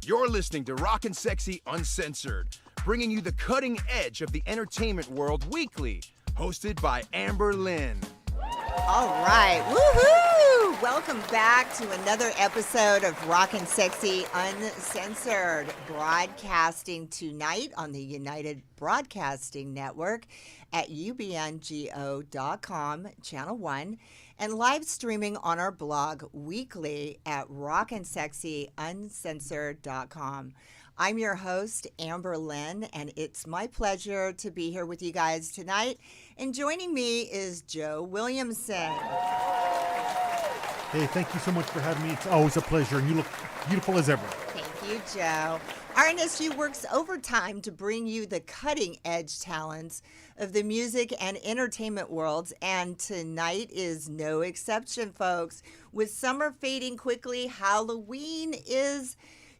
You're listening to Rock-N-Sexxy UnCensored, bringing you the cutting edge of the entertainment world weekly, hosted by Lynn. All right, woohoo! Welcome back to another episode of Rock-N-Sexxy UnCensored, broadcasting tonight on the United Broadcasting Network at ubngo.com, Channel 1, and live streaming on our blog weekly at rocknsexyuncensored.com. I'm your host, Lynn, and it's my pleasure to be here with you guys tonight. And joining me is Joe Williamson. Hey, thank you so much for having me. It's always a pleasure, and you look beautiful as ever. Thank you, Joe. RNSU works overtime to bring you the cutting-edge talents of the music and entertainment worlds, and tonight is no exception, folks. With summer fading quickly, Halloween is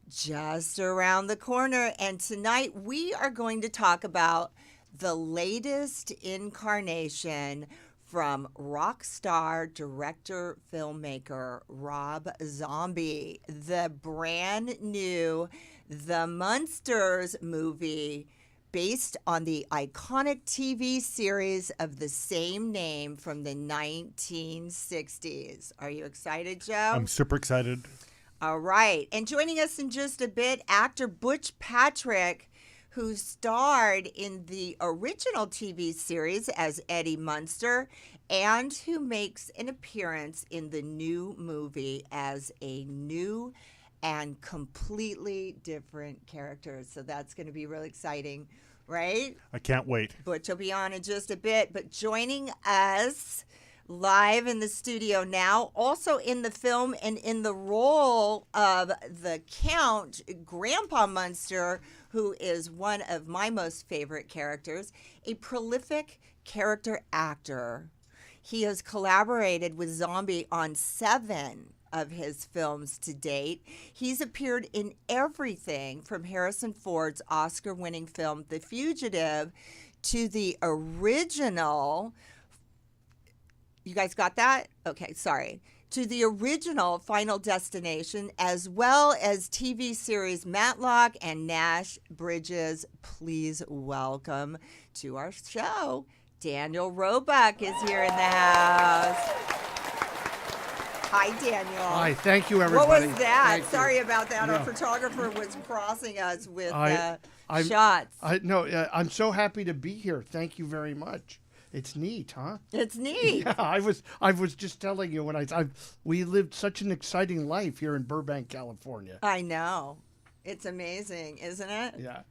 just around the corner, and tonight we are going to talk about the latest incarnation from rock star, director, filmmaker Rob Zombie, the brand new The Munsters movie based on the iconic TV series of the same name from the 1960s. Are you excited, Joe? I'm super excited. All right. And joining us in just a bit, actor Butch Patrick, who starred in the original TV series as Eddie Munster and who makes an appearance in the new movie as a new and completely different character. So that's going to be really exciting, right? I can't wait. Butch will be on in just a bit. But joining us live in the studio now, also in the film and in the role of the Count, Grandpa Munster, who is one of my most favorite characters, a prolific character actor. He has collaborated with Zombie on 7 of his films to date. He's appeared in everything from Harrison Ford's Oscar-winning film The Fugitive to the original. You guys got that? Okay, sorry. To the original Final Destination, as well as TV series Matlock and Nash Bridges. Please welcome to our show, Daniel Roebuck is here in the house. Hi, Daniel. Hi, thank you, everybody. What was that? Thank Sorry you. about that. No. Our photographer was crossing us with I'm- shots. I'm so happy to be here. Thank you very much. It's neat, huh? It's neat. Yeah, I was just telling you when we lived such an exciting life here in Burbank, California. I know. It's amazing, isn't it? Yeah.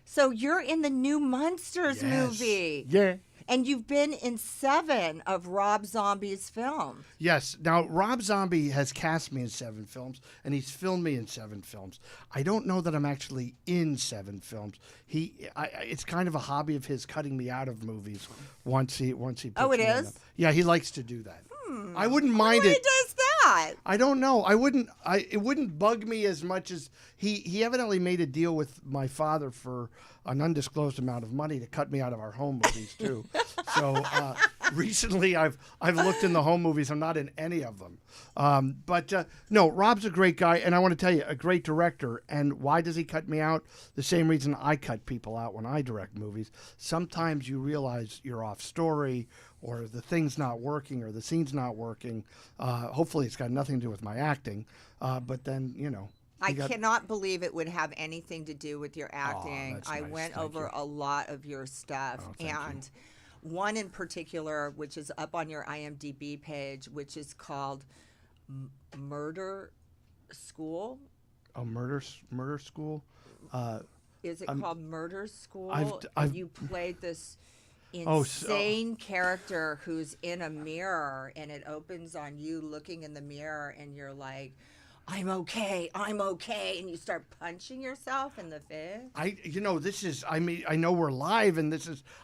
So you're in the new Munsters Yes. movie. Yeah. And you've been in 7 of Rob Zombie's films. Yes. Now, Rob Zombie has cast me in 7 films, and he's filmed me in 7 films. I don't know that I'm actually in 7 films. It's kind of a hobby of his, cutting me out of movies once he puts Oh, it me in is? them. Yeah, he likes to do that. I wouldn't mind Who it. does that? I don't know. It wouldn't bug me as much as he evidently made a deal with my father for an undisclosed amount of money to cut me out of our home movies too. So recently I've looked in the home movies. I'm not in any of them. But no, Rob's a great guy, and I want to tell you, a great director. And why does he cut me out? The same reason I cut people out when I direct movies. Sometimes you realize you're off story, or the thing's not working, or the scene's not working. Hopefully it's got nothing to do with my acting. But then, you know. I cannot believe it would have anything to do with your acting. that's I nice. went Thank over you. a lot of your stuff. Thank you. And one in particular, which is up on your IMDb page, which is called Murder School. A murder school. Is it called Murder School? I've- And you played this insane character who's in a mirror, and it opens on you looking in the mirror, and you're like, I'm okay, and you start punching yourself in the face. I know we're live, and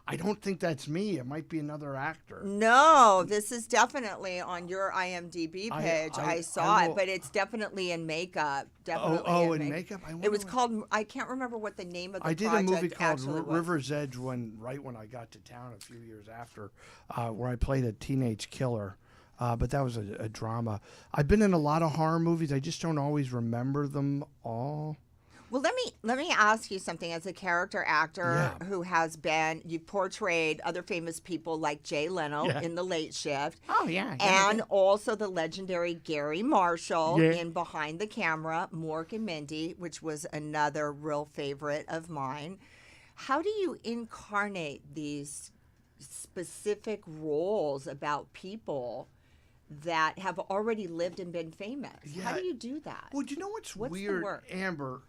I don't think that's me. It might be another actor. No, this is definitely on your IMDb page. I saw I it, will- but it's definitely in makeup. Definitely in makeup? I It was wonder called, I can't remember what the name of the I did a project movie called actually was. River's Edge right when I got to town a few years after, where I played a teenage killer. But that was a drama. I've been in a lot of horror movies. I just don't always remember them all. Well, let me ask you something. As a character actor who has been, you've portrayed other famous people like Jay Leno in The Late Shift. Oh, yeah. And also the legendary Gary Marshall in Behind the Camera, Mork and Mindy, which was another real favorite of mine. How do you incarnate these specific roles about people that have already lived and been famous? How do you do that? Well, do you know what's weird, the work? Amber?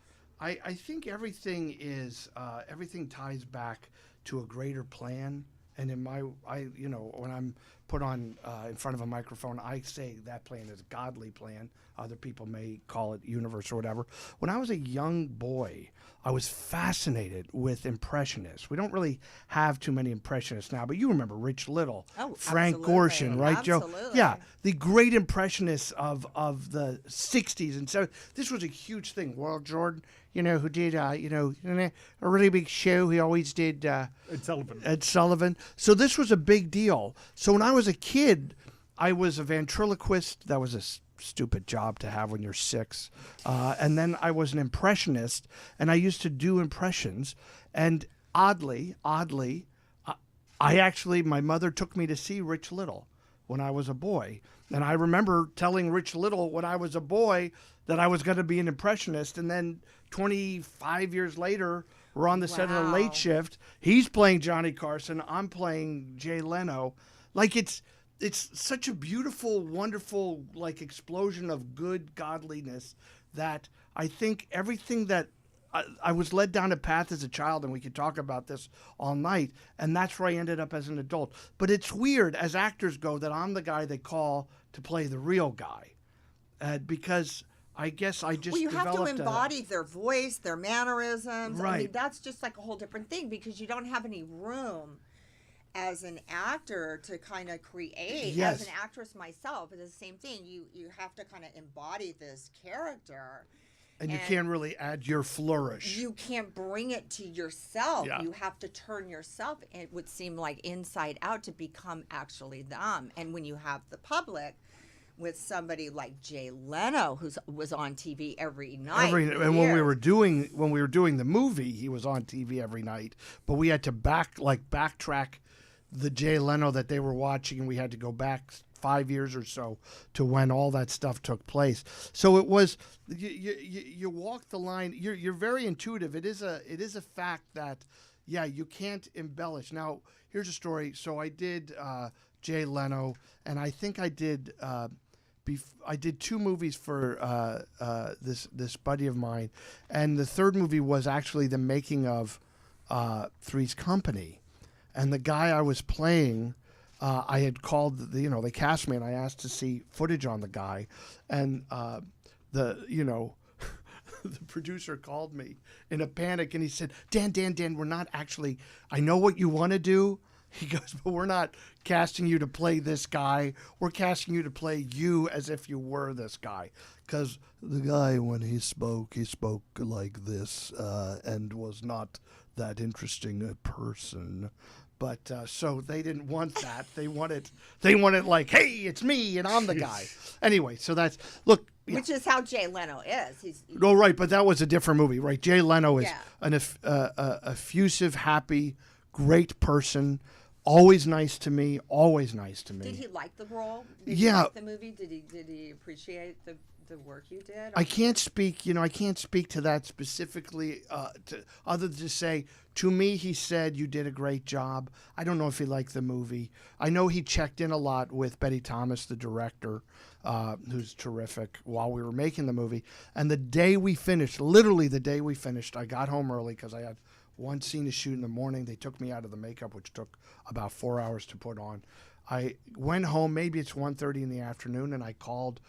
I think everything is everything ties back to a greater plan. And in when I'm put on in front of a microphone, I say that plan is a godly plan. Other people may call it universe or whatever. When I was a young boy, I was fascinated with impressionists. We don't really have too many impressionists now, but you remember Rich Little, Frank Gorshin, right, Joe? Yeah, the great impressionists of the 60s and 70s. This was a huge thing. World Jordan, who did, a really big show. He always did Ed Sullivan. So this was a big deal. So when I was a kid, I was a ventriloquist. That was a stupid job to have when you're 6. And then I was an impressionist, and I used to do impressions. And oddly, my mother took me to see Rich Little when I was a boy. And I remember telling Rich Little when I was a boy that I was going to be an impressionist. And then 25 years later, we're on the set of The Late Shift. He's playing Johnny Carson. I'm playing Jay Leno. Like, it's such a beautiful, wonderful, like, explosion of good godliness that I think everything that I was led down a path as a child, and we could talk about this all night, and that's where I ended up as an adult. But it's weird, as actors go, that I'm the guy they call to play the real guy, because I guess I just have to embody their voice, their mannerisms. Right. I mean, that's just like a whole different thing because you don't have any room as an actor to kind of create. Yes. As an actress myself, it's the same thing. You have to kind of embody this character. And you can't really add your flourish. You can't bring it to yourself. Yeah. You have to turn yourself, it would seem like, inside out to become actually them. And when you have the public with somebody like Jay Leno, who was on TV every night. And when we were doing the movie, he was on TV every night. But we had to backtrack the Jay Leno that they were watching, and we had to go back 5 years or so to when all that stuff took place. So it was you walk the line. You're very intuitive. It is a fact that you can't embellish. Now here's a story. So I did Jay Leno, and I think I did. I did 2 movies for this buddy of mine, and the third movie was actually the making of Three's Company, and the guy I was playing, I had called the cast me, and I asked to see footage on the guy, and the producer called me in a panic, and he said, Dan, we're not actually. I know what you want to do. He goes, but we're not casting you to play this guy. We're casting you to play you as if you were this guy. Because the guy, when he spoke like this and was not that interesting a person. But so they didn't want that. They wanted like, hey, it's me and I'm the guy. Anyway, so that's, look. Which is how Jay Leno is. Oh, right, but that was a different movie, right? Jay Leno is an effusive, happy, great person. Always nice to me. Did he like the role? Did he like the movie? Did he appreciate the work you did? I can't speak to that specifically, other than to say, to me, he said, you did a great job. I don't know if he liked the movie. I know he checked in a lot with Betty Thomas, the director, who's terrific, while we were making the movie. And literally the day we finished, I got home early because I had one scene to shoot in the morning. They took me out of the makeup, which took about 4 hours to put on. I went home, maybe it's 1:30 in the afternoon, and I called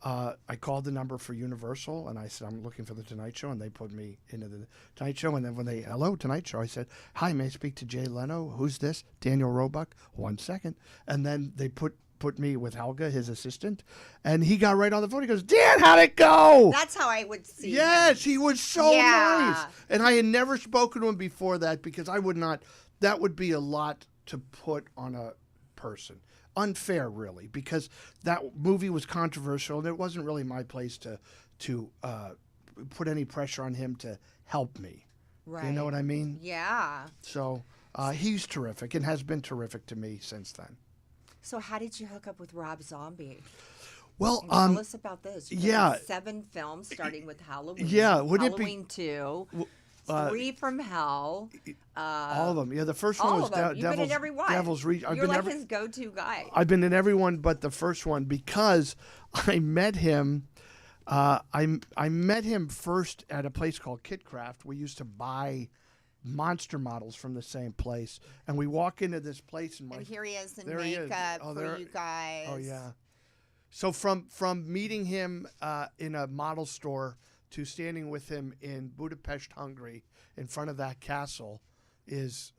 the number for Universal, and I said, I'm looking for the Tonight Show, and they put me into the Tonight Show. And then when hello, Tonight Show, I said, hi, may I speak to Jay Leno? Who's this? Daniel Roebuck? 1 second. And then they put me with Helga, his assistant, and he got right on the phone. He goes, Dan, how'd it go? That's how I would see Yes, him. he was so nice. And I had never spoken to him before that because that would be a lot to put on a person. Unfair, really, because that movie was controversial, and it wasn't really my place to put any pressure on him to help me. Right. You know what I mean? Yeah. So he's terrific and has been terrific to me since then. So how did you hook up with Rob Zombie? Well, Tell us about this. You've yeah. done 7 films, starting with Halloween. Yeah, wouldn't it be- Halloween 2, 3 from Hell. All of them. Yeah, the first one All was of them. You've been in Devil's, every one. Devil's Reach. You're like his go-to guy. I've been in every one but the first one because I met him. I met him first at a place called Kitcraft. We used to buy monster models from the same place, and we walk into this place and And here he is in there he is. makeup Oh, for there- you guys. Oh yeah. So from meeting him in a model store to standing with him in Budapest, Hungary, in front of that castle, is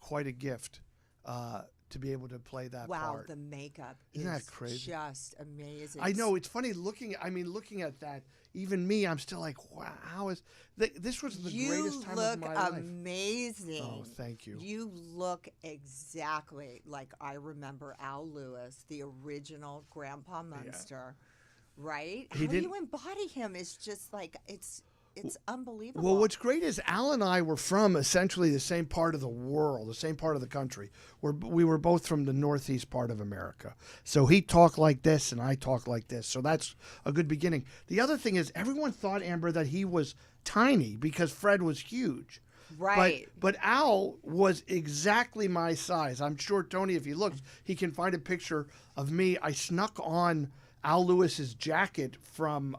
quite a gift to be able to play that Wow, part. the makeup Isn't is that crazy? just amazing. I know, it's funny looking at that. Even me, I'm still like, wow, how is this was the greatest time of my life. You look amazing. Oh, thank you. You look exactly like I remember Al Lewis, the original Grandpa Munster, right? He How did- you embody him is just like it's unbelievable. Well, what's great is Al and I were from essentially the same part of the world, the same part of the country. We were both from the northeast part of America. So he talked like this and I talk like this. So that's a good beginning. The other thing is everyone thought, Amber, that he was tiny because Fred was huge. Right. But Al was exactly my size. I'm sure Tony, if he looks, he can find a picture of me. I snuck on Al Lewis's jacket from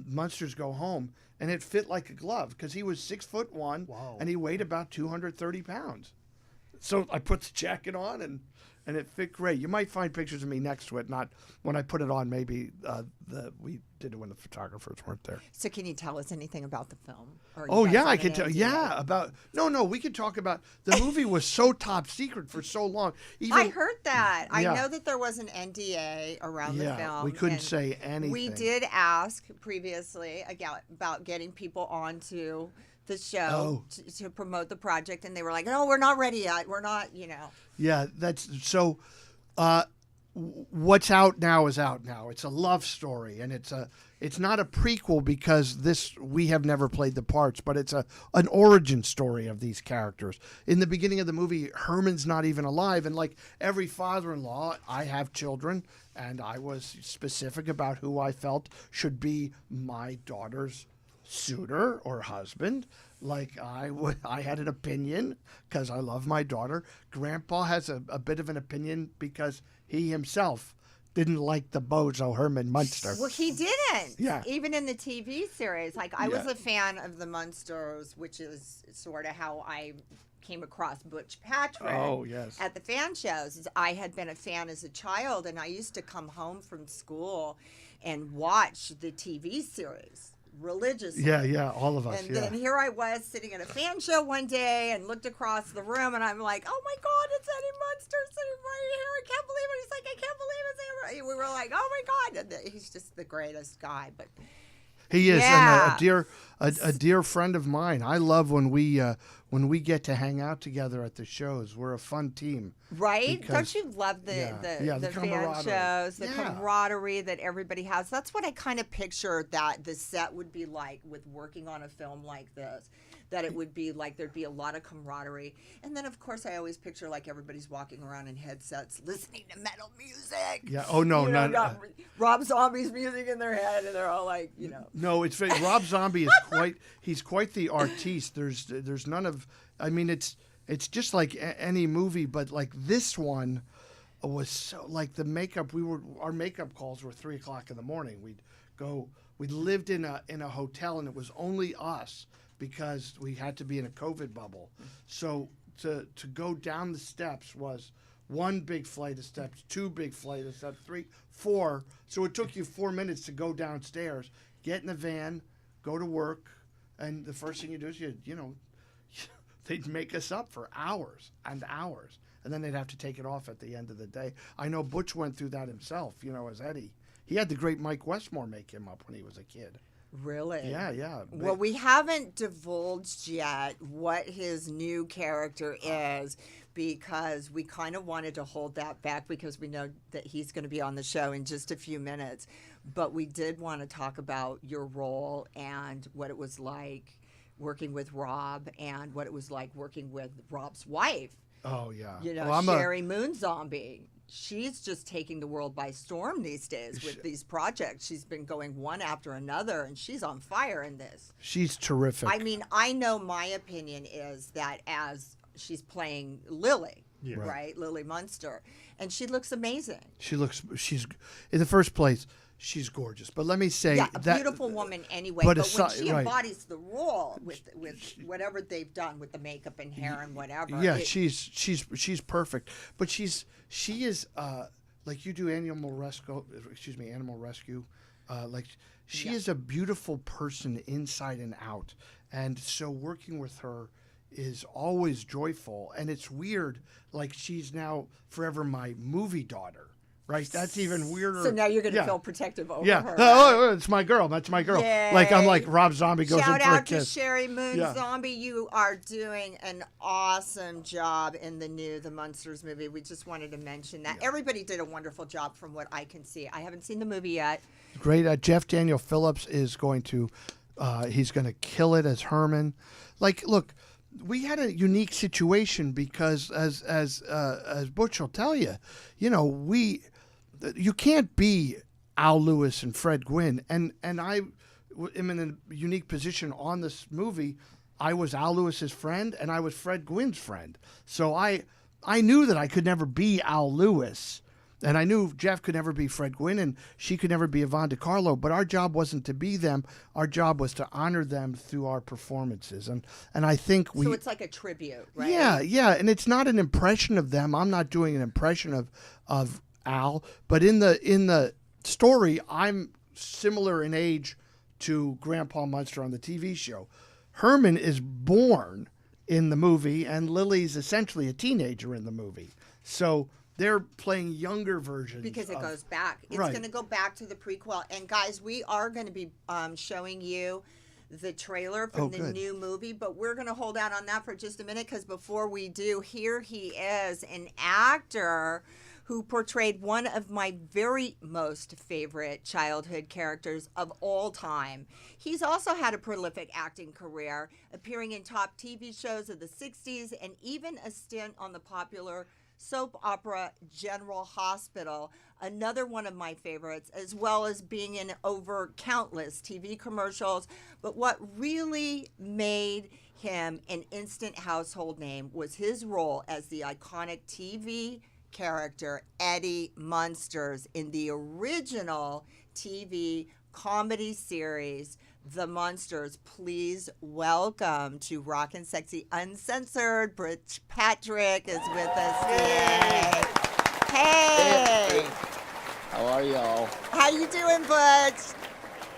Munsters Go Home, and it fit like a glove because he was 6'1" and he weighed about 230 pounds. So I put the jacket on and it fit great. You might find pictures of me next to it. Not when I put it on. Maybe we did it when the photographers weren't there. So can you tell us anything about the film? Or you Oh guys yeah, have I an can tell. NDA? Yeah, about no. We could talk about the movie was so top secret for so long. Even, I heard that. Yeah. I know that there was an NDA around the Yeah, film. we couldn't and say anything. We did ask previously about getting people onto the show to promote the project, and they were like, "No, we're not ready yet. We're not, you know." Yeah, that's so. What's out now is out now. It's a love story, and it's not a prequel because we have never played the parts, but it's an origin story of these characters. In the beginning of the movie, Herman's not even alive, and like every father-in-law, I have children, and I was specific about who I felt should be my daughter's suitor or husband. Like I had an opinion because I love my daughter. Grandpa has a bit of an opinion because he himself didn't like the bozo Herman Munster. Well, he didn't. Yeah. Even in the TV series, like I was a fan of the Munsters, which is sort of how I came across Butch Patrick. Oh, yes. At the fan shows, I had been a fan as a child, and I used to come home from school and watch the TV series religiously. Yeah, all of us. And then here I was sitting at a fan show one day and looked across the room, and I'm like, "Oh my God, it's Eddie Munster sitting right here! I can't believe it!" He's like, "I can't believe it's Amber." We were like, "Oh my God!" And he's just the greatest guy. But he is, Yeah. and a dear friend of mine. I love when we get to hang out together at the shows. We're a fun team. right? Because- Don't you love the the fan camaraderie. shows, the Yeah. camaraderie that everybody has? That's what I kind of picture that the set would be like with working on a film like this. That it would be like there'd be a lot of camaraderie, and then of course I always picture like everybody's walking around in headsets listening to metal music. Yeah. Oh no, You know, not Rob Zombie's music in their head, and they're all like, you know. No, it's Rob Zombie is he's quite the artiste. There's none of, I mean, it's just like any movie, but like this one was so, like the makeup, our makeup calls were 3:00 in the morning. We lived in a hotel, and it was only us because we had to be in a COVID bubble. So to go down the steps was one big flight of steps, two big flight of steps, 3, 4. So it took you 4 minutes to go downstairs, get in the van, go to work, and the first thing you do is you know, they'd make us up for hours and hours, and then they'd have to take it off at the end of the day. I know Butch went through that himself, you know, as Eddie. He had the great Mike Westmore make him up when he was a kid. Really? Yeah. Well, we haven't divulged yet what his new character is because we kind of wanted to hold that back because we know that he's going to be on the show in just a few minutes. But we did want to talk about your role and what it was like working with Rob and what it was like working with Rob's wife. Oh, yeah. You know, Well, Sherry Moon Zombie. She's just taking the world by storm these days with these projects. She's been going one after another, and she's on fire in this. She's terrific. I mean, I know my opinion is that as she's playing Lily, right? Lily Munster, and she looks amazing. She's in the first place, she's gorgeous. But let me say a beautiful woman anyway. But when she embodies the role with whatever they've done with the makeup and hair and whatever. Yeah, she's perfect. But she is like you do animal rescue. Like she is a beautiful person inside and out, and so working with her is always joyful. And it's weird, like she's now forever my movie daughter. Right, that's even weirder. So now you're going to feel protective over her. Oh, it's my girl. That's my girl. Yay. Like I'm like Rob Zombie goes in for a kiss. Shout out to Sherry Moon Zombie. You are doing an awesome job in the Munsters movie. We just wanted to mention that. Everybody did a wonderful job from what I can see. I haven't seen the movie yet. Great. Jeff Daniel Phillips is going to, he's going to kill it as Herman. Like, look, we had a unique situation because as Butch will tell you, you can't be Al Lewis and Fred Gwynn, and I am in a unique position on this movie. I was Al Lewis's friend, and I was Fred Gwynn's friend. So I knew that I could never be Al Lewis, and I knew Jeff could never be Fred Gwynn, and she could never be Yvonne DiCarlo. But our job wasn't to be them. Our job was to honor them through our performances, and I think So it's like a tribute, right? Yeah, and it's not an impression of them. I'm not doing an impression of Al, but in the story, I'm similar in age to Grandpa Munster on the TV show. Herman is born in the movie, and Lily's essentially a teenager in the movie. So they're playing younger versions. Because it goes back. It's going to go back to the prequel. And guys, we are going to be showing you the trailer from the new movie, but we're going to hold out on that for just a minute because before we do, here he is, an actor who portrayed one of my very most favorite childhood characters of all time. He's also had a prolific acting career, appearing in top TV shows of the 60s and even a stint on the popular soap opera General Hospital, another one of my favorites, as well as being in over countless TV commercials. But what really made him an instant household name was his role as the iconic TV character Eddie Munsters in the original TV comedy series The Munsters. Please welcome to Rock-N-Sexxy UnCensored, Butch Patrick is with us today. Hey! How are y'all? How you doing, Butch?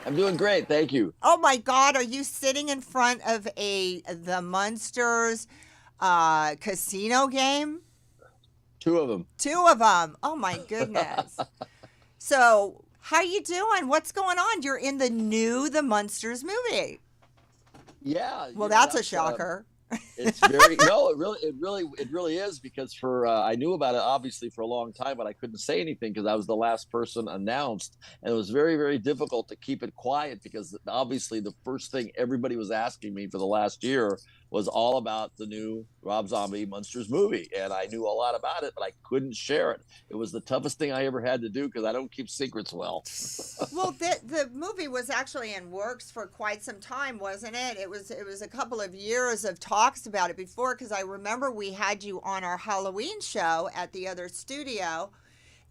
I'm doing great, thank you. Oh my God, are you sitting in front of the Munsters casino game? Two of them. Oh my goodness. So, how you doing? What's going on? You're in the Munsters movie. Yeah. Well, that's a shocker. It's very no. It really is because I knew about it obviously for a long time, but I couldn't say anything because I was the last person announced, and it was very, very difficult to keep it quiet because obviously the first thing everybody was asking me for the last year was all about the new Rob Zombie Munsters movie, and I knew a lot about it, but I couldn't share it. It was the toughest thing I ever had to do because I don't keep secrets well. Well, the movie was actually in works for quite some time, wasn't it? It was a couple of years of talks about it before, because I remember we had you on our Halloween show at the other studio,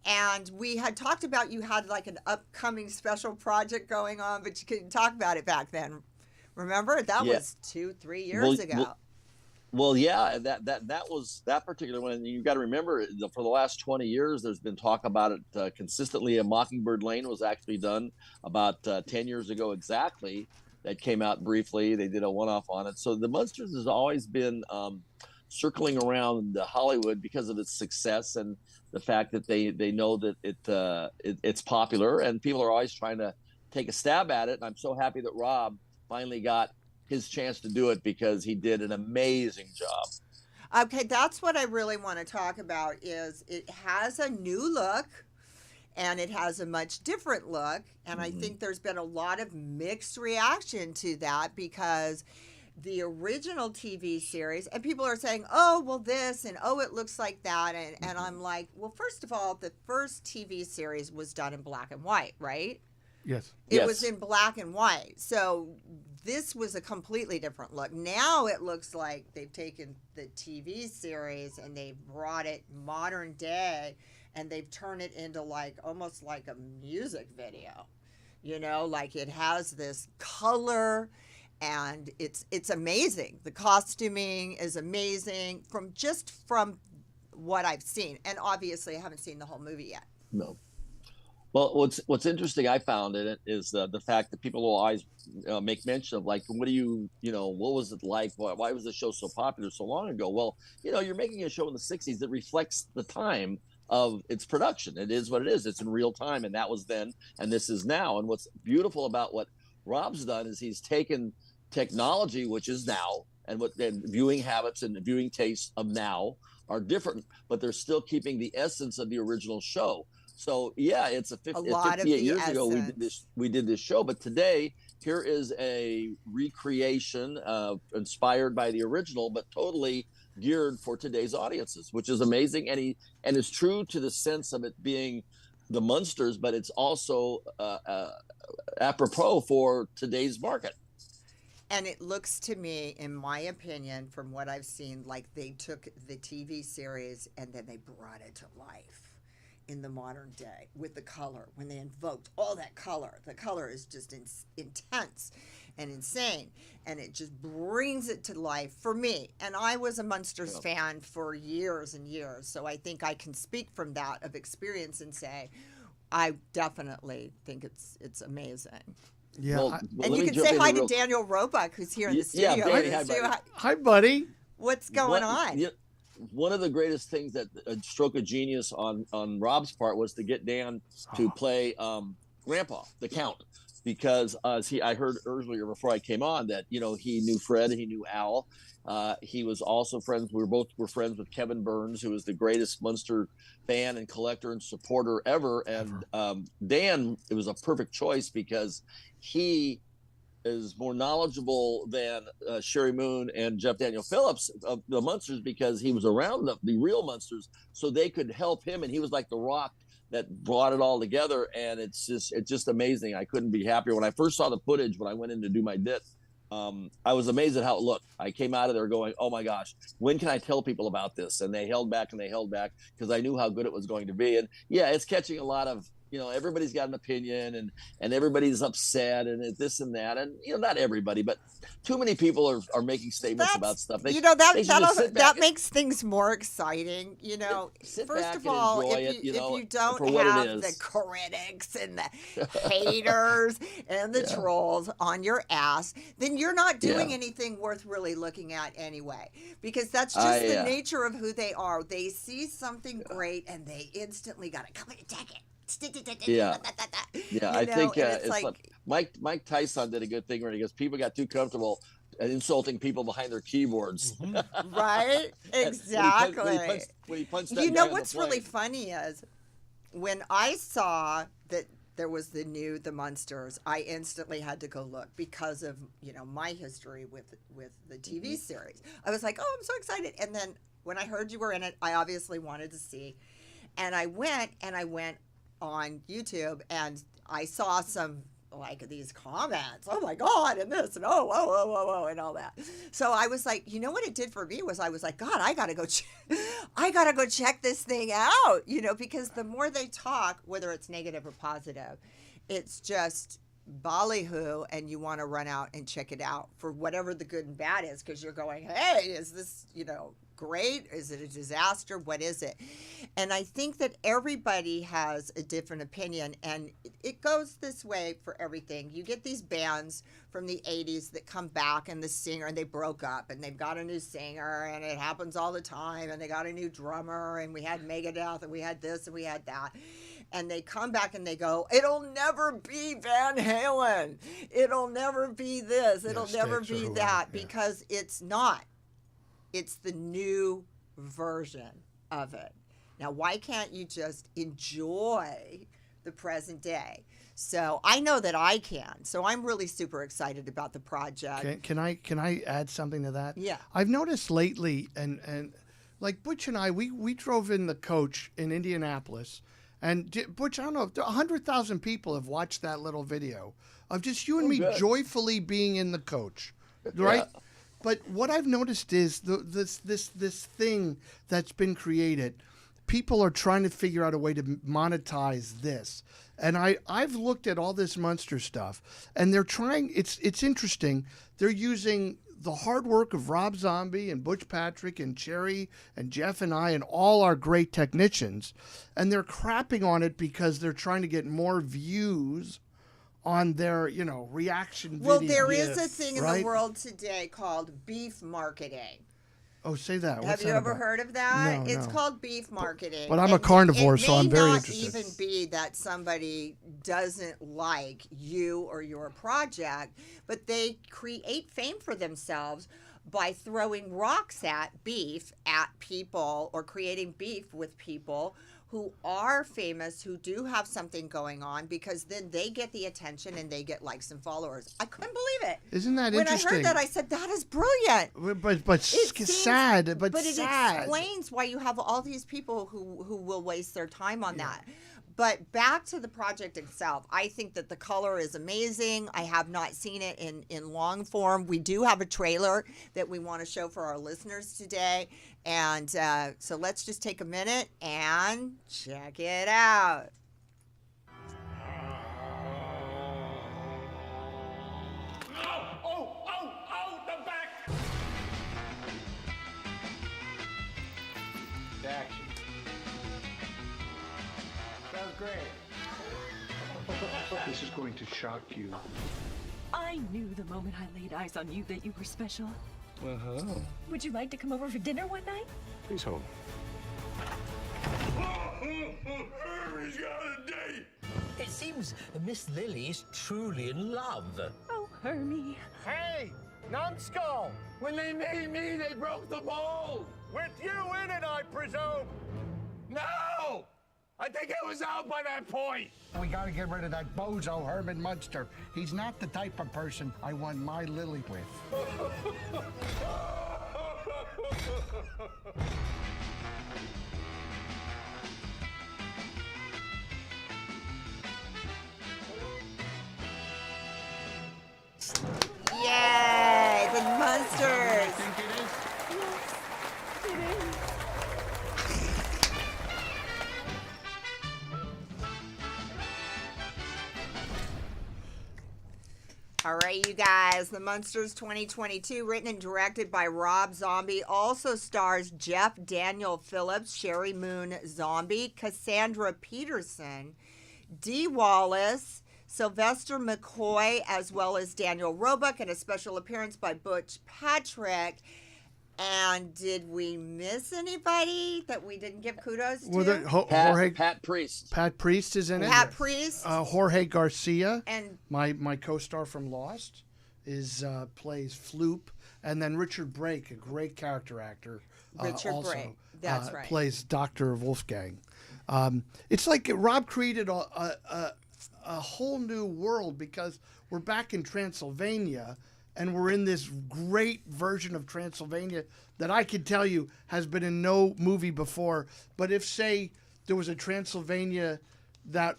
and we had talked about you had like an upcoming special project going on, but you couldn't talk about it back then. Remember? That was 2-3 years ago. Well, yeah, that was that particular one. And you got to remember, for the last 20 years, there's been talk about it consistently. A Mockingbird Lane was actually done about 10 years ago exactly. That came out briefly. They did a one-off on it. So the Munsters has always been circling around Hollywood because of its success and the fact that they know that it's popular, and people are always trying to take a stab at it. And I'm so happy that Rob finally got his chance to do it because he did an amazing job. Okay, that's what I really want to talk about. Is it has a new look, and it has a much different look, and I think there's been a lot of mixed reaction to that because the original TV series, and people are saying, oh, well, this, and oh, it looks like that, and I'm like, well, first of all, the first TV series was done in black and white, right? Yes. It was in black and white. So this was a completely different look. Now it looks like they've taken the TV series and they've brought it modern day and they've turned it into like almost like a music video. You know, like it has this color and it's amazing. The costuming is amazing from what I've seen. And obviously I haven't seen the whole movie yet. No. Well, what's interesting I found in it is the fact that people will always make mention of like, what was it like? Why was the show so popular so long ago? Well, you're making a show in the 60s that reflects the time of its production. It is what it is. It's in real time. And that was then, and this is now. And what's beautiful about what Rob's done is he's taken technology, which is now, and viewing habits and viewing tastes of now are different, but they're still keeping the essence of the original show. So yeah, it's 58 years ago we did this show, but today here is a recreation inspired by the original, but totally geared for today's audiences, which is amazing. And it's true to the sense of it being the Munsters, but it's also apropos for today's market. And it looks to me, in my opinion, from what I've seen, like they took the TV series and then they brought it to life in the modern day with the color. When they invoked all that color, the color is just intense and insane, and it just brings it to life for me. And I was a Munsters fan for years and years, so I think I can speak from that of experience and say I definitely think it's amazing. Yeah. Well, and you can say hi to Daniel Roebuck, who's here in the studio. Yeah, Danny, hi, buddy. Hi, buddy. What's going on? One of the greatest things that a stroke of genius on Rob's part was to get Dan to play Grandpa, the Count, because I heard earlier before I came on that he knew Fred, he knew Al, he was also friends. We were friends with Kevin Burns, who was the greatest Munster fan and collector and supporter ever. And Dan, it was a perfect choice because he is more knowledgeable than Sherry Moon and Jeff Daniel Phillips of the Munsters because he was around the real Munsters, so they could help him, and he was like the rock that brought it all together. And it's just amazing. I couldn't be happier. When I first saw the footage, when I went in to do my dit, I was amazed at how it looked. I came out of there going, oh my gosh, when can I tell people about this? And they held back because I knew how good it was going to be. And yeah, it's catching a lot of, everybody's got an opinion and everybody's upset and this and that. And, not everybody, but too many people are making statements about stuff. That makes things more exciting. First of all, if you don't have the critics and the haters and the trolls on your ass, then you're not doing anything worth really looking at anyway, because that's just the nature of who they are. They see something great and they instantly got to come and attack it. I think it's like Mike Tyson did a good thing where he goes, people got too comfortable insulting people behind their keyboards. Right? Exactly. When he punched that guy what's really funny is when I saw that there was the Munsters, I instantly had to go look because of my history with the TV series. I was like, oh, I'm so excited. And then when I heard you were in it, I obviously wanted to see, and I went on YouTube and I saw some like these comments, oh my God, and this and oh and all that. So I was like, what it did for me was I was like, God, I gotta go check this thing out, because the more they talk, whether it's negative or positive, it's just ballyhoo, and you want to run out and check it out for whatever the good and bad is, because you're going, hey, is this great? Is it a disaster? What is it? And I think that everybody has a different opinion, and it goes this way for everything. You get these bands from the 80s that come back, and the singer, and they broke up, and they've got a new singer, and it happens all the time, and they got a new drummer, and we had Megadeth, and we had this, and we had that. and they come back and they go, it'll never be Van Halen. It'll never be this. It'll never be that, because it's not. It's the new version of it. Now, why can't you just enjoy the present day? So I know that I can. So I'm really super excited about the project. Can I add something to that? Yeah. I've noticed lately, and like Butch and I, we drove in the coach in Indianapolis, and Butch, I don't know, 100,000 people have watched that little video of just you and me joyfully being in the coach, right? Yeah. But what I've noticed is this thing that's been created. People are trying to figure out a way to monetize this. And I've looked at all this Munster stuff, and they're trying, it's interesting. They're using the hard work of Rob Zombie and Butch Patrick and Cherry and Jeff and I and all our great technicians, and they're crapping on it because they're trying to get more views on their, reaction video. Well, there is a thing in the world today called beef marketing. Oh, say that. Have you ever heard of that? It's called beef marketing. But I'm a carnivore, so I'm very interested. It may not even be that somebody doesn't like you or your project, but they create fame for themselves by throwing rocks at people or creating beef with people who are famous, who do have something going on, because then they get the attention and they get likes and followers. I couldn't believe it. Isn't that when interesting? When I heard that, I said, that is brilliant. But sad. But it explains why you have all these people who will waste their time on that. But back to the project itself, I think that the color is amazing. I have not seen it in long form. We do have a trailer that we want to show for our listeners today. And so let's just take a minute and check it out. Oh, the back! Action. Sounds great. This is going to shock you. I knew the moment I laid eyes on you that you were special. Uh-huh. Would you like to come over for dinner one night? Please hold. He's got a date! It seems Miss Lily is truly in love. Oh, Hermie. Hey, numbskull! When they made me, they broke the mold! With you in it, I presume! No! I think it was out by that point! We gotta get rid of that bozo Herman Munster. He's not the type of person I want my Lily with. Yay, the Munsters. Think it is? All right, you guys, The Munsters 2022, written and directed by Rob Zombie, also stars Jeff Daniel Phillips, Sherry Moon Zombie, Cassandra Peterson, Dee Wallace, Sylvester McCoy, as well as Daniel Roebuck, and a special appearance by Butch Patrick. And did we miss anybody that we didn't give kudos to? Pat Priest. Pat Priest is in it. Pat Priest. Jorge Garcia, and my co-star from Lost, plays Floop, and then Richard Brake, a great character actor, also That's right. plays Dr. Wolfgang. It's like Rob created a whole new world, because we're back in Transylvania. And we're in this great version of Transylvania that I can tell you has been in no movie before. But if, say, there was a Transylvania that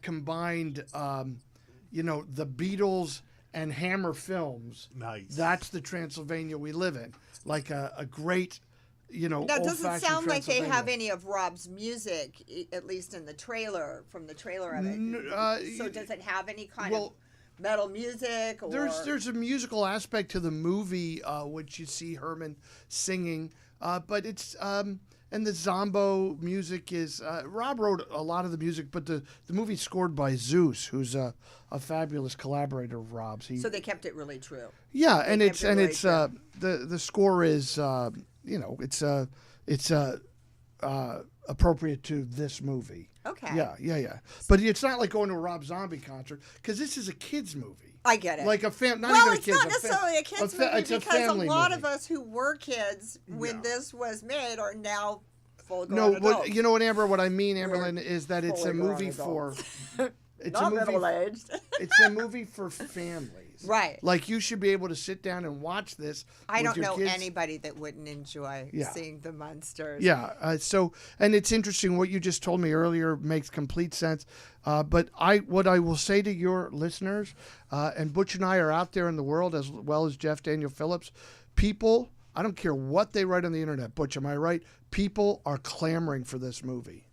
combined, the Beatles and Hammer films, nice. That's the Transylvania we live in. Like a great, That doesn't sound like they have any of Rob's music, at least in the trailer, from the trailer of it. So does it have any kind of metal music? Or? There's a musical aspect to the movie, which you see Herman singing, but it's and the Zombo music is Rob wrote a lot of the music, but the movie's scored by Zeus, who's a fabulous collaborator of Rob's. So they kept it really true. Yeah, and it's the score is it's appropriate to this movie. Okay. Yeah. But it's not like going to a Rob Zombie concert because this is a kids movie. I get it. Like a not well, even a it's kids. not necessarily a kids movie it's because a family lot movie. of us who were kids when this was made are now full-grown No, adults. you know what, Amber? What I mean, Amberlynn, is that it's a fully grown movie for. It's not a movie. middle-aged. It's a movie for families. Right. Like you should be able to sit down and watch this. I with don't your know kids. anybody that wouldn't enjoy seeing the Munsters. Yeah. And it's interesting what you just told me earlier makes complete sense. But what I will say to your listeners, and Butch and I are out there in the world as well as Jeff Daniel Phillips. People, I don't care what they write on the internet. Butch, am I right? People are clamoring for this movie.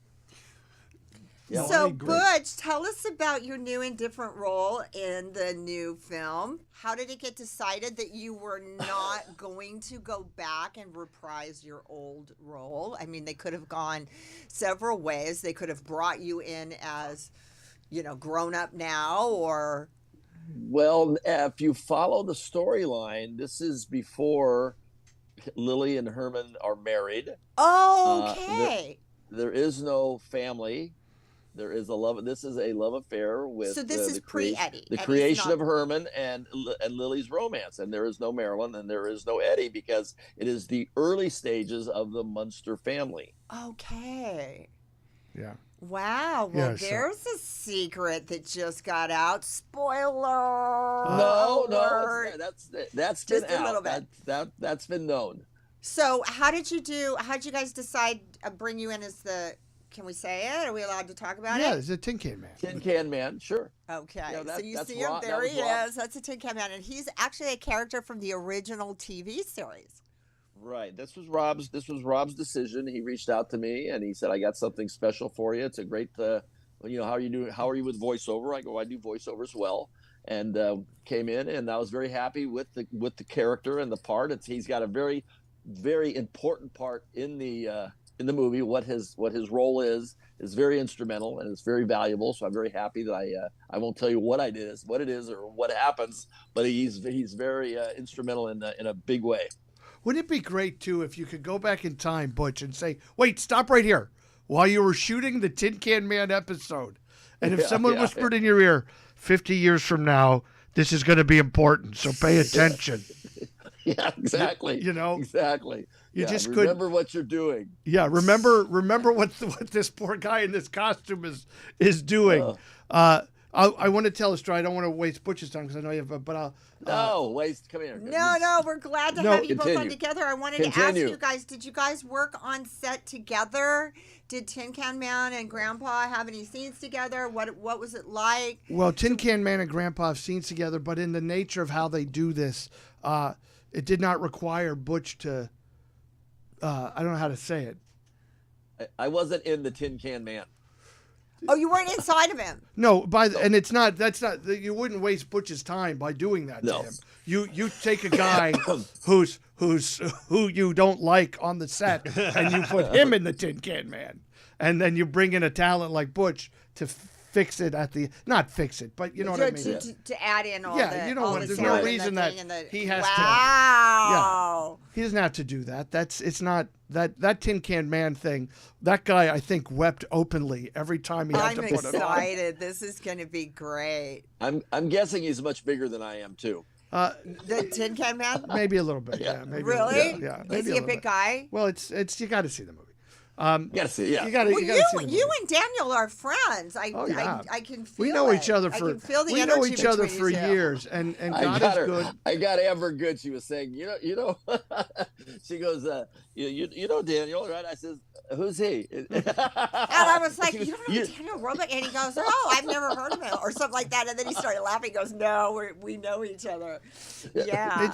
Yeah, So, Butch, tell us about your new and different role in the new film. How did it get decided that you were not going to go back and reprise your old role? I mean, they could have gone several ways. They could have brought you in as, grown up now, or... Well, if you follow the storyline, this is before Lily and Herman are married. Okay. There is no family. There is a love. This is a love affair with. So this is pre-Eddie. The creation of Herman and Lily's romance, and there is no Marilyn and there is no Eddie because it is the early stages of the Munster family. Okay. Yeah. Wow. Well, Yeah, there's a secret that just got out. Spoiler. No, alert. that's Just been a little out. bit. That's been known. So how did you guys decide bring you in as the? Can we say it? Are we allowed to talk about it? Yeah, it's a Tin Can Man. Tin Can Man, sure. Okay. Yeah, So you that's see him. Rob- There that he was Rob. is. That's a Tin Can Man, and he's actually a character from the original TV series. Right. This was Rob's decision. He reached out to me and he said, "I got something special for you. It's a great, how are you doing? How are you with voiceover?" I go, "I do voiceover as well." And came in, and I was very happy with the character and the part. He's got a very, very important part in the movie. What his role is very instrumental and it's very valuable. So I'm very happy that I won't tell you what it is or what happens, but he's very instrumental in a big way. Wouldn't it be great, too, if you could go back in time, Butch, and say, wait, stop right here. While you were shooting the Tin Can Man episode, and if someone whispered in your ear, 50 years from now, this is going to be important, so pay attention. Yeah, exactly. Exactly. You just remember what you're doing. Yeah, remember what this poor guy in this costume is doing. I want to tell a story. I don't want to waste Butch's time because I know you have, but I'll. Come here. No, we're glad to have you both on Continue. together. I wanted to ask you guys, did you guys work on set together? Did Tin Can Man and Grandpa have any scenes together? What was it like? Well, Tin Can Man and Grandpa have scenes together, but in the nature of how they do this, it did not require Butch to. I don't know how to say it. I wasn't in the Tin Can Man. Oh, you weren't inside of him. No, and it's not. That's not. You wouldn't waste Butch's time by doing that to him. You take a guy who you don't like on the set, and you put him in the Tin Can Man, and then you bring in a talent like Butch to fix it not fix it, but you know what I mean. To add in all there's no reason that he has to. Wow. Yeah, he doesn't have to do that. It's not that Tin Can Man thing. That guy, I think, wept openly every time he had to put it on. I'm excited. This is going to be great. I'm guessing he's much bigger than I am too. The Tin Can Man? Maybe a little bit. Yeah. Maybe really? Yeah. Is he a big guy? Well, it's you got to see the movie. You got to see it. Yeah. You got to see the movie. You and Daniel are friends. I can feel we know each other I for can feel the we energy know each other between for you two. years, and God is good. I got Amber good. She was saying, you know, she goes, you know Daniel, right? I says, who's he? And I was like, you don't know Daniel Roebuck? And he goes, oh, I've never heard of him, or something like that. And then he started laughing. He goes, no, we know each other. Yeah.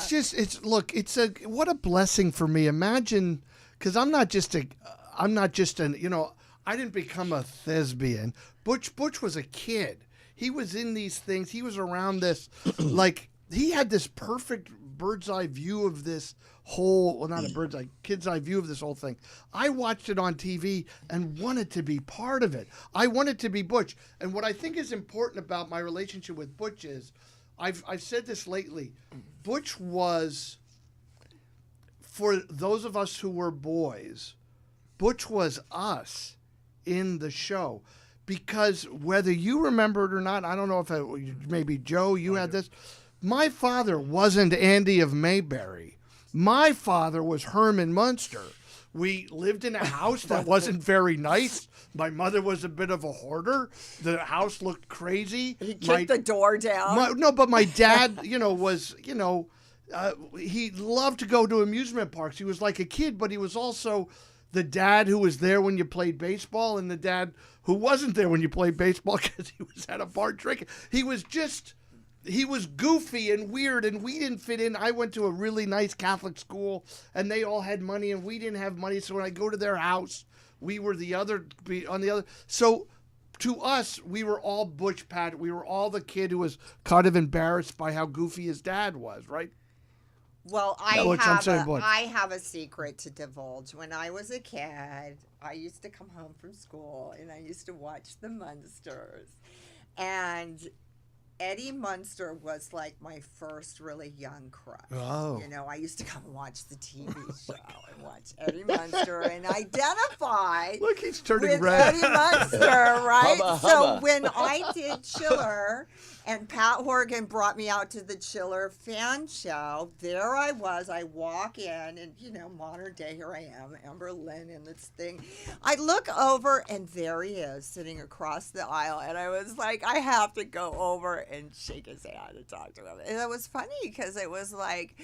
What a blessing for me. Imagine, because I'm not just an, I didn't become a thespian. Butch was a kid. He was in these things. He was around this, like, he had this perfect bird's eye view of this whole, well, not a bird's eye, kid's eye view of this whole thing. I watched it on TV and wanted to be part of it. I wanted to be Butch. And what I think is important about my relationship with Butch is, I've said this lately, Butch was, for those of us who were boys, Butch was us in the show. Because whether you remember it or not, I don't know if maybe Joe, you had this. My father wasn't Andy of Mayberry. My father was Herman Munster. We lived in a house that wasn't very nice. My mother was a bit of a hoarder. The house looked crazy. He kicked the door down. No, but my dad, was, he loved to go to amusement parks. He was like a kid, but he was also the dad who was there when you played baseball and the dad who wasn't there when you played baseball because he was at a bar drinking. He was goofy and weird, and we didn't fit in. I went to a really nice Catholic school, and they all had money, and we didn't have money. So when I go to their house, we were on the other. So to us, we were all Butch Patrick. We were all the kid who was kind of embarrassed by how goofy his dad was, right? Well, I have a secret to divulge. When I was a kid, I used to come home from school, and I used to watch the Munsters. And Eddie Munster was like my first really young crush. Oh. I used to come and watch the TV show and watch Eddie Munster and identify Look, he's turning with red. Eddie Munster, right? Hubba, So hubba. when I did Chiller and Pat Horgan brought me out to the Chiller fan show, there I was. I walk in and, modern day, here I am, Amber Lynn in this thing. I look over and there he is sitting across the aisle. And I was like, I have to go over and shake his hand and talk to him. And it was funny because it was like,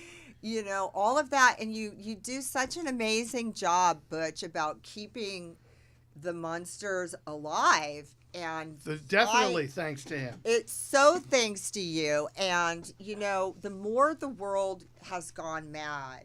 all of that. And you do such an amazing job, Butch, about keeping the Munsters alive. And Definitely thanks to him. It's so thanks to you. And, the more the world has gone mad,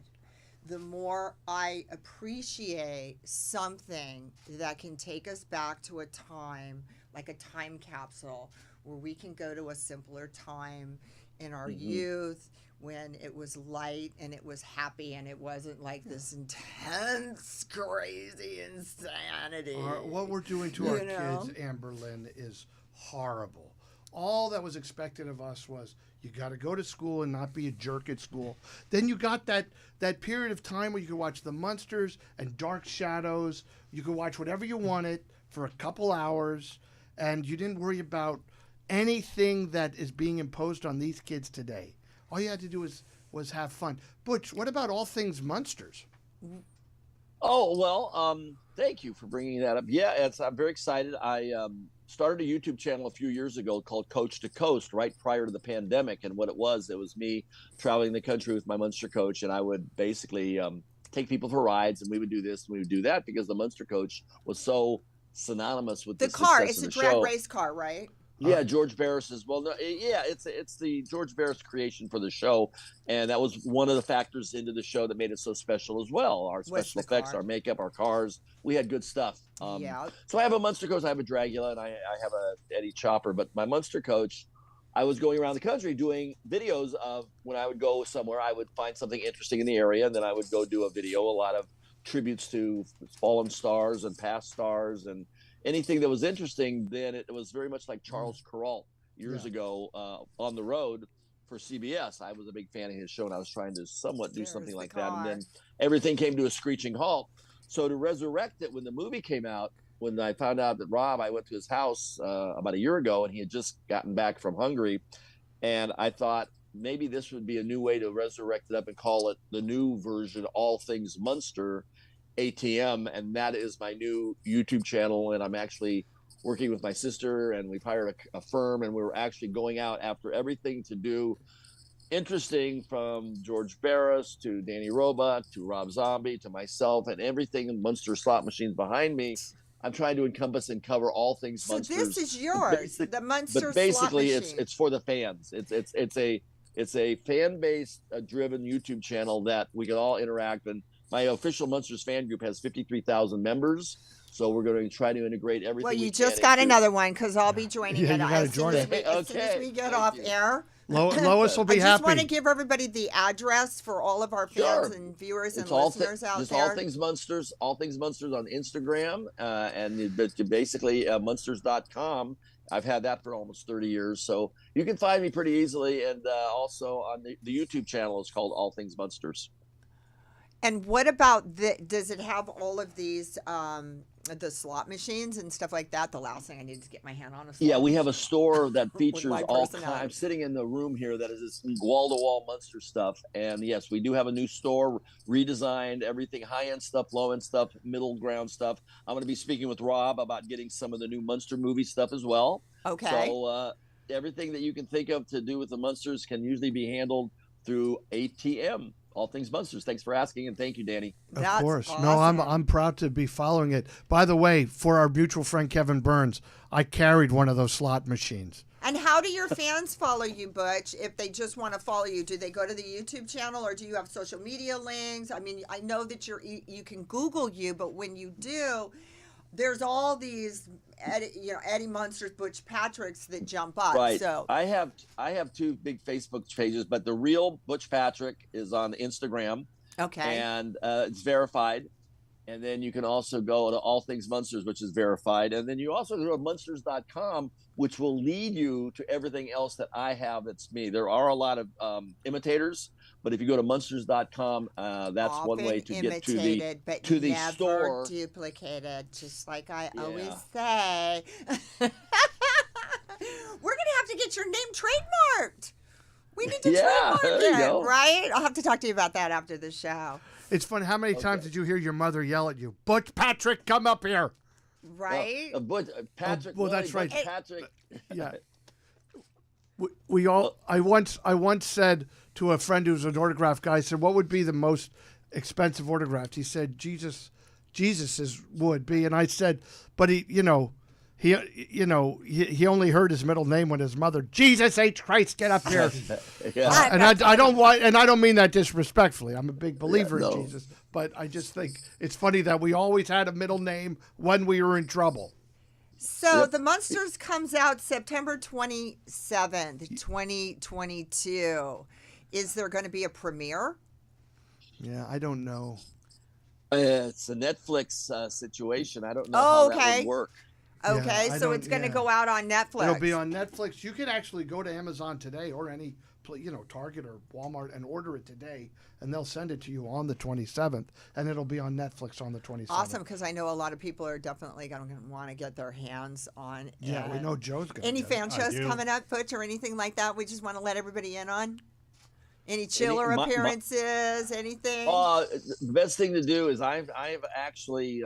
the more I appreciate something that can take us back to a time, like a time capsule, where we can go to a simpler time in our youth when it was light and it was happy and it wasn't like this intense, crazy insanity. What we're doing to our kids, Amber Lynn, is horrible. All that was expected of us was you got to go to school and not be a jerk at school. Then you got that period of time where you could watch the Munsters and Dark Shadows. You could watch whatever you wanted for a couple hours, and you didn't worry about anything that is being imposed on these kids today. All you had to do was have fun. Butch, what about All Things Munsters? Oh, well, thank you for bringing that up. Yeah, I'm very excited. I started a YouTube channel a few years ago called Coach to Coast, right prior to the pandemic. And what it was me traveling the country with my Munster coach, and I would basically take people for rides, and we would do this and we would do that because the Munster coach was so synonymous with the car. success It's of a the drag show. race car, right? Yeah, George Barris's. Well, no, yeah, it's the George Barris creation for the show, and that was one of the factors into the show that made it so special as well. Our special effects, our makeup, our cars. We had good stuff. Yeah. So I have a Munster coach. I have a Dragula, and I have a Eddie Chopper. But my Munster coach, I was going around the country doing videos of when I would go somewhere, I would find something interesting in the area, and then I would go do a video, a lot of tributes to fallen stars and past stars and anything that was interesting. Then it was very much like Charles Kuralt years ago on the road for CBS. I was a big fan of his show, and I was trying to somewhat do something like that. And then everything came to a screeching halt. So to resurrect it, when the movie came out, when I found out that Rob, I went to his house about a year ago, and he had just gotten back from Hungary. And I thought maybe this would be a new way to resurrect it up and call it the new version, All Things Munster ATM, and that is my new YouTube channel. And I'm actually working with my sister, and we've hired a firm, and we're actually going out after everything to do interesting, from George Barris to Danny Roebuck to Rob Zombie to myself, and everything in Munster slot machines behind me. I'm trying to encompass and cover all things So Munsters. this is yours, the Munster But basically, slot machine. it's for the fans. It's a fan-based driven YouTube channel that we can all interact. And my official Munsters fan group has 53,000 members. So we're going to try to integrate everything. Well, you we just can got into- another one because I'll be joining it you gotta as soon join as it. as soon as we get off air. Lois will be I just happy. want to give everybody the address for all of our fans Sure. and viewers and It's all listeners out just there. All Things Munsters on Instagram, and basically Munsters.com. I've had that for almost 30 years, so you can find me pretty easily. And also on the YouTube channel is called All Things Munsters. And what about does it have all of these the slot machines and stuff like that? The last thing I need is get my hand on a slot Yeah, we have a machine. store that features my all personality. kinds. Sitting in the room here that is this wall-to-wall Munster stuff. And yes, we do have a new store, redesigned, everything, high-end stuff, low-end stuff, middle ground stuff. I'm going to be speaking with Rob about getting some of the new Munster movie stuff as well. Okay. So everything that you can think of to do with the Munsters can usually be handled through ATM. All things Munsters. Thanks for asking, and thank you, Danny. That's Of course. awesome. No, I'm proud to be following it. By the way, for our mutual friend Kevin Burns, I carried one of those slot machines. And how do your fans follow you, Butch? If they just want to follow you, do they go to the YouTube channel or do you have social media links? I mean, I know that you can Google you, but when you do, there's all these Eddie Munsters, Butch Patricks that jump up. Right. So I have two big Facebook pages, but the real Butch Patrick is on Instagram. okay. And it's verified. And then you can also go to All Things Munsters, which is verified. And then you also go to Munsters.com, which will lead you to everything else that I have that's me. There are a lot of imitators, but if you go to Munsters.com, that's one way to get to the never store. duplicated, just like I Yeah. always say. We're gonna have to get your name trademarked. We need to Yeah, trademark there you it, go. right? I'll have to talk to you about that after the show. It's funny. How many times did you hear your mother yell at you, Butch Patrick, come up here? Right? Patrick. well, that's Butch right. Patrick. Yeah. We all. I once said to a friend who's an autograph guy, I said, "What would be the most expensive autograph?" He said, "Jesus would be." And I said, "But he only heard his middle name when his mother, Jesus H. Christ, get up here." Yeah. And I don't mean that disrespectfully. I'm a big believer no. in Jesus, but I just think it's funny that we always had a middle name when we were in trouble. So the Munsters comes out September 27th, 2022. Is there going to be a premiere? Yeah, I don't know. It's a Netflix situation. I don't know Oh, how okay. that would work. Okay, I so don't- it's going to yeah. go out on Netflix. It'll be on Netflix. You can actually go to Amazon today or any, Target or Walmart and order it today, and they'll send it to you on the 27th, and it'll be on Netflix on the 27th. Awesome, because I know a lot of people are definitely going to want to get their hands on Yeah, it. we know Joe's going to Any get fan it. shows do. coming up, Butch, or anything like that we just want to let everybody in on? Any chiller my- appearances, anything? The best thing to do is I've actually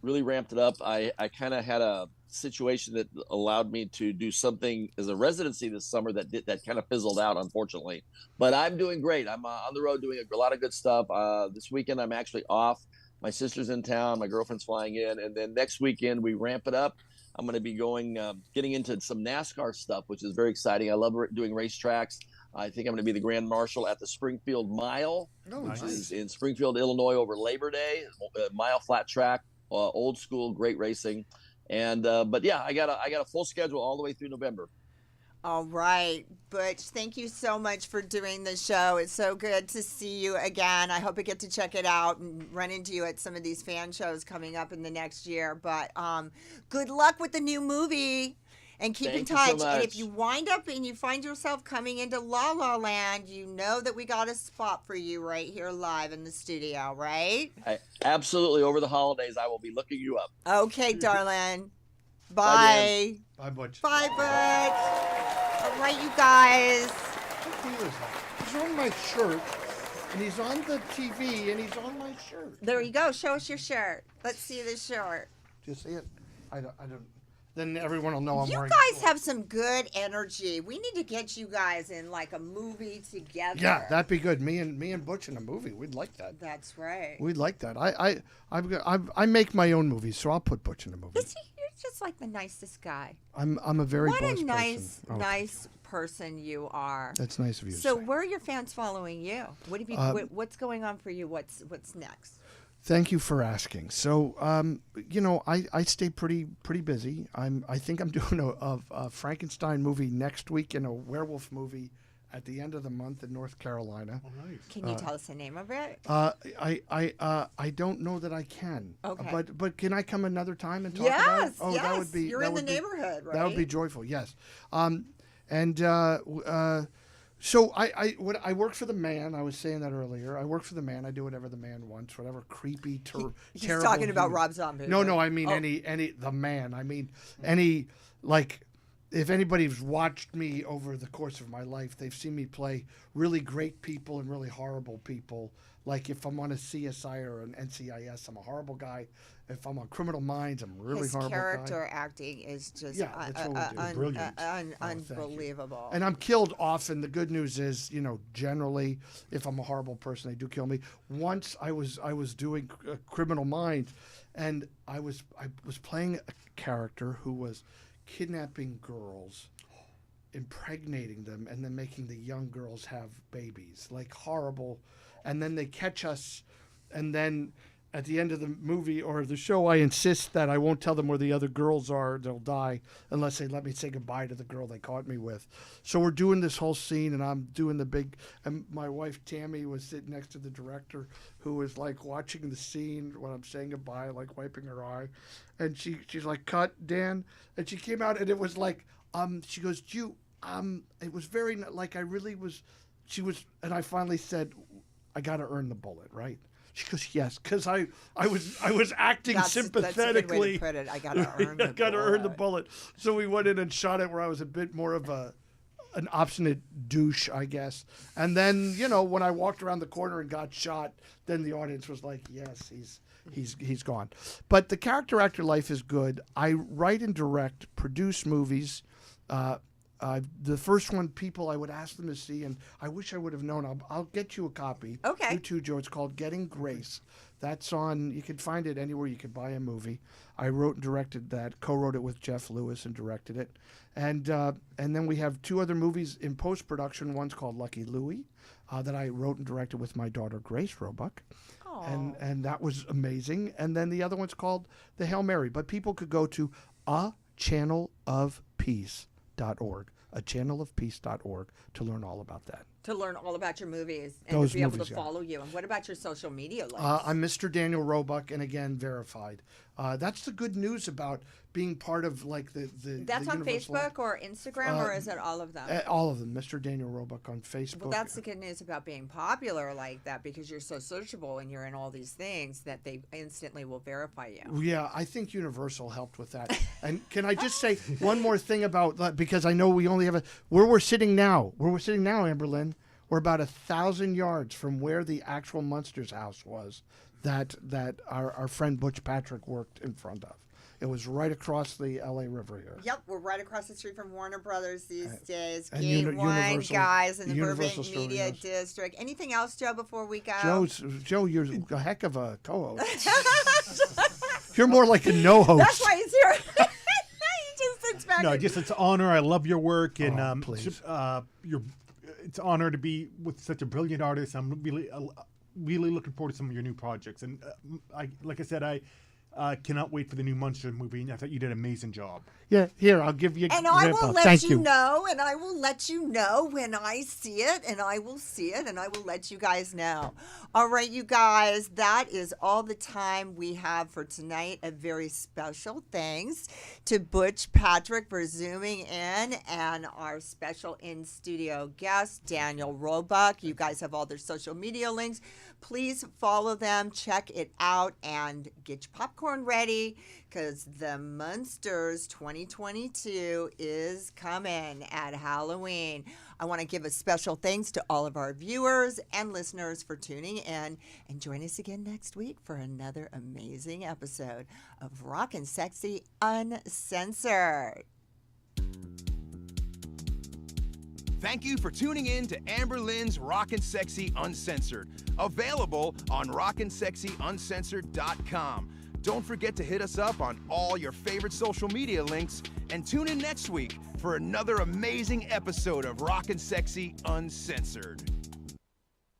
really ramped it up. I kind of had a situation that allowed me to do something as a residency this summer that kind of fizzled out, unfortunately. But I'm doing great. I'm on the road doing a lot of good stuff. This weekend I'm actually off. My sister's in town. My girlfriend's flying in, and then next weekend we ramp it up. I'm going to be getting into some NASCAR stuff, which is very exciting. I love doing racetracks. I think I'm going to be the Grand Marshal at the Springfield Mile, which is in Springfield, Illinois, over Labor Day. Mile flat track, old school, great racing. And but yeah, I got a full schedule all the way through November. All right, Butch, thank you so much for doing the show. It's so good to see you again. I hope I get to check it out and run into you at some of these fan shows coming up in the next year. But good luck with the new movie. And keep in Thank you touch. so And if much. you wind up and you find yourself coming into La La Land, you know that we got a spot for you right here live in the studio, right? Absolutely, over the holidays, I will be looking you up. Okay, darling. Bye, Bye. Bye, Butch. Bye, Butch. All right, you guys. What deal is that? He's on my shirt, and he's on the TV, and he's on my shirt. There you go. Show us your shirt. Let's see the shirt. Do you see it? I don't. Then everyone will know I'm You wearing. guys have some good energy. We need to get you guys in like a movie together. Yeah, that'd be good. Me and Butch in a movie. We'd like that. That's right. We'd like that. I make my own movies, so I'll put Butch in a movie. You're just like the nicest guy. I'm a very What blessed a nice, person. Oh, nice person you are. That's nice of you. to So say. where are your fans following you? What have you? What's going on for you? What's next? Thank you for asking. So, I stay pretty busy. I think I'm doing a Frankenstein movie next week and a werewolf movie at the end of the month in North Carolina. Oh, nice. Can you tell us the name of it? I don't know that I can. Okay. But can I come another time and talk about it? Yes, That would be. You're that in the would be- neighborhood, right? That would be joyful. Yes. So I work for the man. I was saying that earlier. I work for the man. I do whatever the man wants, whatever creepy, terrible. He's talking about Rob Zombie. No, I mean the man. I mean any, like, if anybody's watched me over the course of my life, they've seen me play really great people and really horrible people. Like if I'm on a CSI or an NCIS, I'm a horrible guy. If I'm on Criminal Minds, I'm a really horrible guy. His character acting is just unbelievable. And I'm killed often. The good news is, generally, if I'm a horrible person, they do kill me. Once I was doing Criminal Minds, and I was playing a character who was kidnapping girls, impregnating them, and then making the young girls have babies, like horrible. And then they catch us, and then at the end of the movie or the show, I insist that I won't tell them where the other girls are. They'll die unless they let me say goodbye to the girl they caught me with. So we're doing this whole scene, and I'm doing and my wife Tammy was sitting next to the director, who was like watching the scene when I'm saying goodbye, like wiping her eye, and she's like, "Cut, Dan," and she came out, and it was like, she goes, it was very like I really was. She was, and I finally said, "I got to earn the bullet, right?" She goes, "Yes," because I was acting sympathetically. That's a good way to put it. I got to earn the bullet. Got to earn the bullet. So we went in and shot it where I was a bit more of an obstinate douche, I guess. And then, when I walked around the corner and got shot, then the audience was like, "Yes, he's gone." But the character actor life is good. I write and direct, produce movies. The first one, people, I would ask them to see, and I wish I would have known. I'll get you a copy. Okay. You too, Joe. It's called Getting Grace. That's on, you can find it anywhere you could buy a movie. I wrote and directed that, co-wrote it with Jeff Lewis and directed it. And then we have two other movies in post-production. One's called Lucky Louie, that I wrote and directed with my daughter, Grace Roebuck. And that was amazing. And then the other one's called The Hail Mary. But people could go to achannelofpeace.org to learn all about that. To learn all about your movies and to be able to follow you. And what about your social media links? I'm Mr. Daniel Roebuck, and again, verified. That's the good news about being part of like the That's on Facebook or Instagram, or is it all of them? All of them. Mr. Daniel Roebuck on Facebook. Well, that's the good news about being popular like that, because you're so searchable and you're in all these things that they instantly will verify you. Yeah, I think Universal helped with that. And can I just say one more thing about that, because I know we only have where we're sitting now, Amber Lynn, we're about 1,000 yards from where the actual Munsters house was that our friend Butch Patrick worked in front of. It was right across the LA River here. Yep, we're right across the street from Warner Brothers these days. And Gate One guys in the Burbank Universal Media Studios. District. Anything else, Joe, before we go? Joe, you're a heck of a co-host. You're more like a no-host. That's why he's here. He just sits back. No, just it's an honor. I love your work, and please. it's an honor to be with such a brilliant artist. I'm really looking forward to some of your new projects, and I cannot wait for the new Munsters movie. And I thought you did an amazing job. Yeah, here, I'll give you. And I will let you know, and I will let you know when I see it, and I will see it, and I will let you guys know. All right, you guys, that is all the time we have for tonight. A very special thanks to Butch Patrick for zooming in, and our special in-studio guest, Daniel Roebuck. You guys have all their social media links. Please follow them, check it out, and get your popcorn ready, because the Munsters 2022 is coming at Halloween. I want to give a special thanks to all of our viewers and listeners for tuning in, and join us again next week for another amazing episode of Rock-N-Sexxy UnCensored. Thank you for tuning in to Amber Lynn's Rock-N-Sexxy UnCensored, available on rockandSexxyUncensored.com. Don't forget to hit us up on all your favorite social media links, and tune in next week for another amazing episode of Rock-N-Sexxy UnCensored.